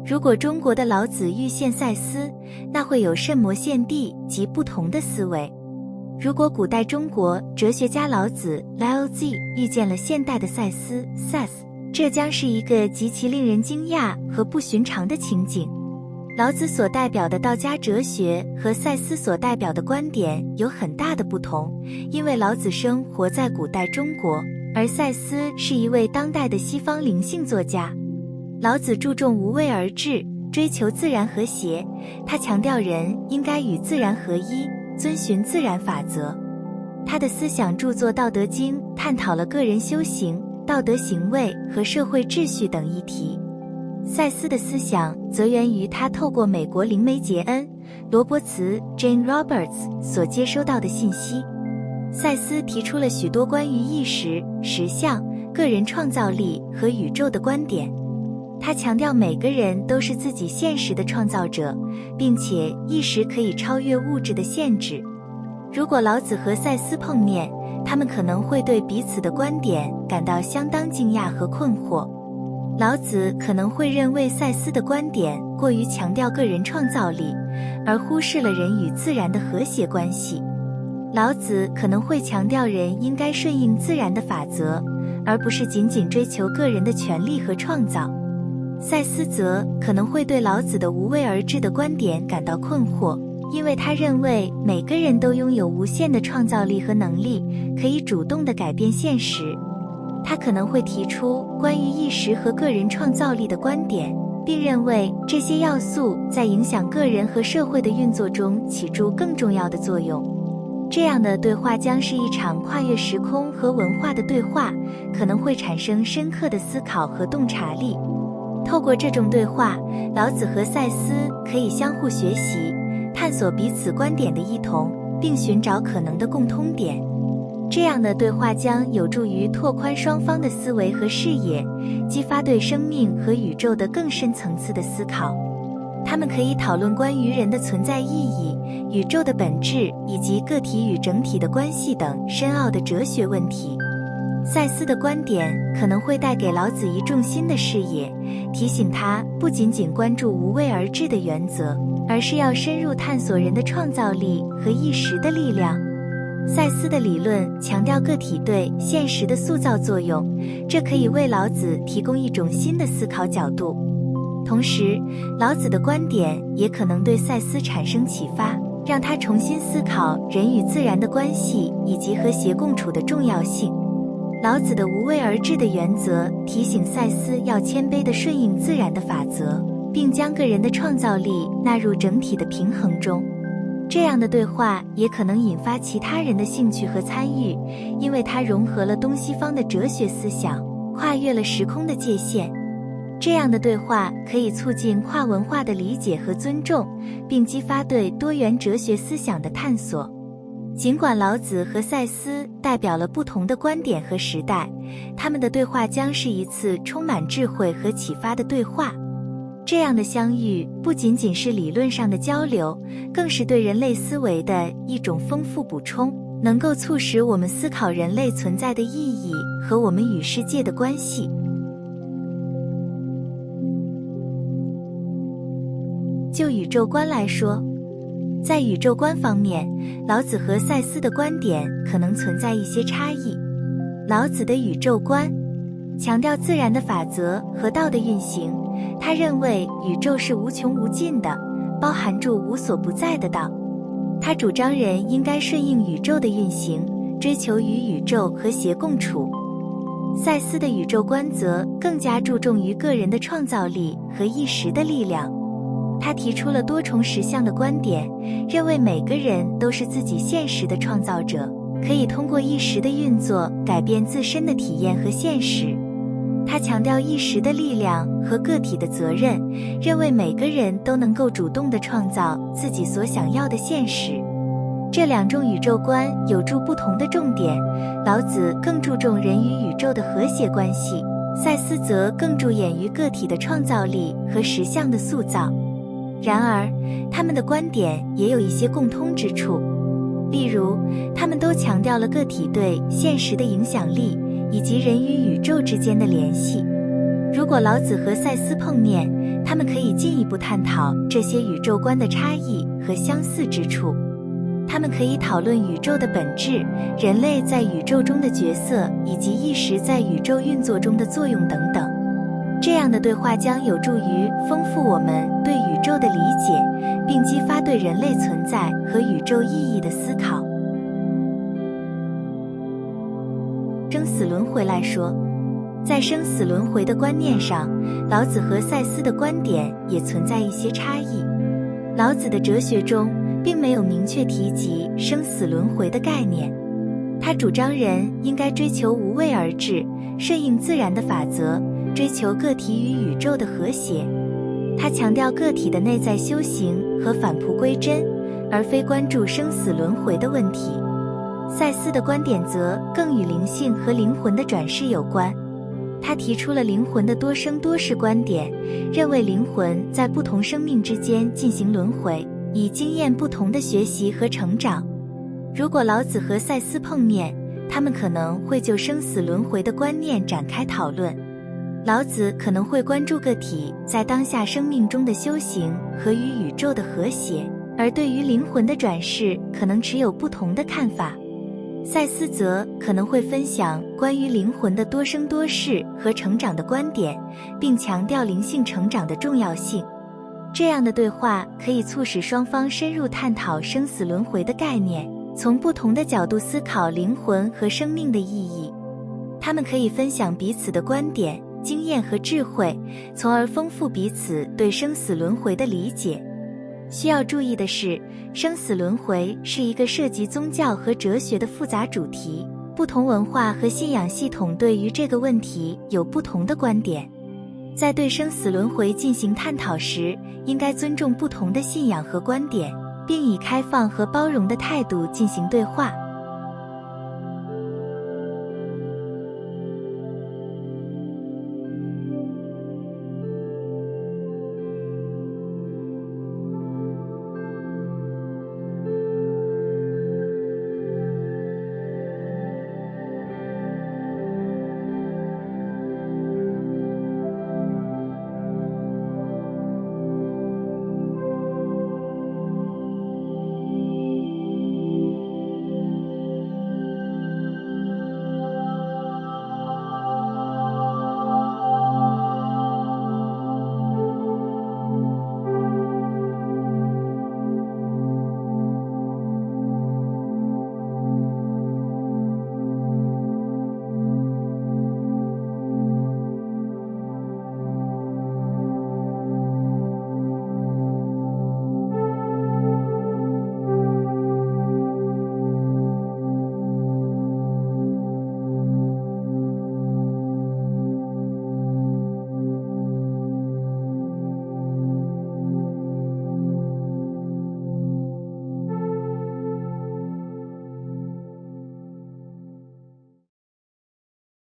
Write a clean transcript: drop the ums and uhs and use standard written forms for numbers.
如果中国的老子遇见赛斯，那会有甚魔现地及不同的思维。如果古代中国哲学家老子 Lao Tzu 遇见了现代的赛斯 Seth， 这将是一个极其令人惊讶和不寻常的情景。老子所代表的道家哲学和赛斯所代表的观点有很大的不同，因为老子生活在古代中国，而赛斯是一位当代的西方灵性作家。老子注重无为而治，追求自然和谐，他强调人应该与自然合一，遵循自然法则。他的思想著作《道德经》探讨了个人修行、道德行为和社会秩序等议题。赛斯的思想则源于他透过美国灵媒杰恩·罗伯茨 Jane Roberts 所接收到的信息。赛斯提出了许多关于意识、实相、个人创造力和宇宙的观点。他强调每个人都是自己现实的创造者，并且意识可以超越物质的限制。如果老子和赛斯碰面，他们可能会对彼此的观点感到相当惊讶和困惑。老子可能会认为赛斯的观点过于强调个人创造力，而忽视了人与自然的和谐关系。老子可能会强调人应该顺应自然的法则，而不是仅仅追求个人的权利和创造。赛斯则可能会对老子的无为而治的观点感到困惑，因为他认为每个人都拥有无限的创造力和能力，可以主动地改变现实。他可能会提出关于意识和个人创造力的观点，并认为这些要素在影响个人和社会的运作中起着更重要的作用。这样的对话将是一场跨越时空和文化的对话，可能会产生深刻的思考和洞察力。透过这种对话，老子和赛斯可以相互学习，探索彼此观点的异同，并寻找可能的共通点。这样的对话将有助于拓宽双方的思维和视野，激发对生命和宇宙的更深层次的思考。他们可以讨论关于人的存在意义、宇宙的本质以及个体与整体的关系等深奥的哲学问题。赛斯的观点可能会带给老子一种新的视野，提醒他不仅仅关注无为而治的原则，而是要深入探索人的创造力和意识的力量。赛斯的理论强调个体对现实的塑造作用，这可以为老子提供一种新的思考角度。同时，老子的观点也可能对赛斯产生启发，让他重新思考人与自然的关系以及和谐共处的重要性。老子的无为而治的原则提醒赛斯要谦卑地顺应自然的法则，并将个人的创造力纳入整体的平衡中。这样的对话也可能引发其他人的兴趣和参与，因为它融合了东西方的哲学思想，跨越了时空的界限。这样的对话可以促进跨文化的理解和尊重，并激发对多元哲学思想的探索。尽管老子和赛斯代表了不同的观点和时代，他们的对话将是一次充满智慧和启发的对话。这样的相遇不仅仅是理论上的交流，更是对人类思维的一种丰富补充，能够促使我们思考人类存在的意义和我们与世界的关系。就宇宙观来说，在宇宙观方面，老子和赛斯的观点可能存在一些差异。老子的宇宙观强调自然的法则和道的运行，他认为宇宙是无穷无尽的，包含住无所不在的道。他主张人应该顺应宇宙的运行，追求与宇宙和谐共处。赛斯的宇宙观则更加注重于个人的创造力和意识的力量。他提出了多重实相的观点，认为每个人都是自己现实的创造者，可以通过意识的运作改变自身的体验和现实。他强调意识的力量和个体的责任，认为每个人都能够主动地创造自己所想要的现实。这两种宇宙观有着不同的重点，老子更注重人与宇宙的和谐关系，赛斯则更着眼于个体的创造力和实相的塑造。然而，他们的观点也有一些共通之处，例如，他们都强调了个体对现实的影响力，以及人与宇宙之间的联系。如果老子和赛斯碰面，他们可以进一步探讨这些宇宙观的差异和相似之处。他们可以讨论宇宙的本质、人类在宇宙中的角色以及意识在宇宙运作中的作用等等。这样的对话将有助于丰富我们对宇宙的理解，并激发对人类存在和宇宙意义的思考。生死轮回来说，在生死轮回的观念上，老子和赛斯的观点也存在一些差异。老子的哲学中并没有明确提及生死轮回的概念，他主张人应该追求无为而治，顺应自然的法则，追求个体与宇宙的和谐。他强调个体的内在修行和返璞归真，而非关注生死轮回的问题。赛斯的观点则更与灵性和灵魂的转世有关。他提出了灵魂的多生多世观点，认为灵魂在不同生命之间进行轮回，以经验不同的学习和成长。如果老子和赛斯碰面，他们可能会就生死轮回的观念展开讨论。老子可能会关注个体在当下生命中的修行和与宇宙的和谐，而对于灵魂的转世可能持有不同的看法。赛斯则可能会分享关于灵魂的多生多世和成长的观点，并强调灵性成长的重要性。这样的对话可以促使双方深入探讨生死轮回的概念，从不同的角度思考灵魂和生命的意义。他们可以分享彼此的观点、经验和智慧，从而丰富彼此对生死轮回的理解。需要注意的是，生死轮回是一个涉及宗教和哲学的复杂主题，不同文化和信仰系统对于这个问题有不同的观点。在对生死轮回进行探讨时，应该尊重不同的信仰和观点，并以开放和包容的态度进行对话。